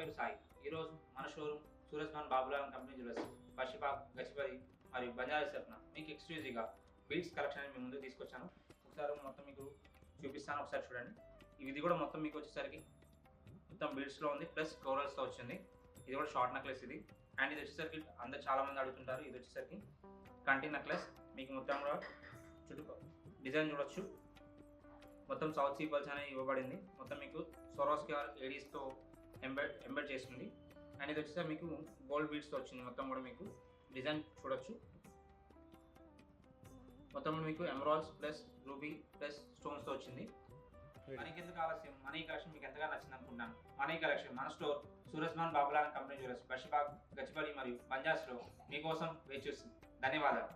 పేరు సాయి. ఈరోజు మన showroom Suraj Babulal company jewellers Basheerbagh, Gachibowli మరియు బంజారాస్ తరఫున మీకు ఎక్స్క్లూజివ్గా బీడ్స్ కలెక్షన్ మీ ముందు తీసుకొచ్చాను. ఒకసారి మొత్తం మీకు చూపిస్తాను, ఒకసారి చూడండి. ఇది కూడా మొత్తం మీకు వచ్చేసరికి మొత్తం బీడ్స్లో ఉంది, ప్లస్ కోరల్స్తో వచ్చింది. ఇది కూడా షార్ట్ నెక్లెస్ ఇది. అండ్ ఇది వచ్చేసరికి అందరు చాలామంది అడుగుతుంటారు. ఇది వచ్చేసరికి కంటి నెక్లెస్. మీకు మొత్తం కూడా చుట్టూ డిజైన్ చూడొచ్చు. మొత్తం సౌత్ సీ పల్స్ అనేది ఇవ్వబడింది. మొత్తం మీకు సొరోస్కి ఏడీస్తో ఎంబెడ్ చేస్తుంది. అండ్ ఇది వచ్చేసరికి మీకు గోల్డ్ బీడ్స్తో వచ్చింది. మొత్తం కూడా మీకు డిజైన్ చూడొచ్చు. మొత్తం మీకు ఎమరాల్డ్స్ ప్లస్ రూబీ ప్లస్ స్టోన్స్తో వచ్చింది. మనకి ఎందుకు ఆలస్యం, మన ఈ కలెక్షన్ మీకు ఎంతగా నచ్చింది అనుకుంటున్నాను. మన ఈ కలెక్షన్ మన store Suraj Babulal company jewellers Basheerbagh, Gachibowli మరియు బంజారాస్లో మీకోసం వేచి చూస్తుంది. ధన్యవాదాలు.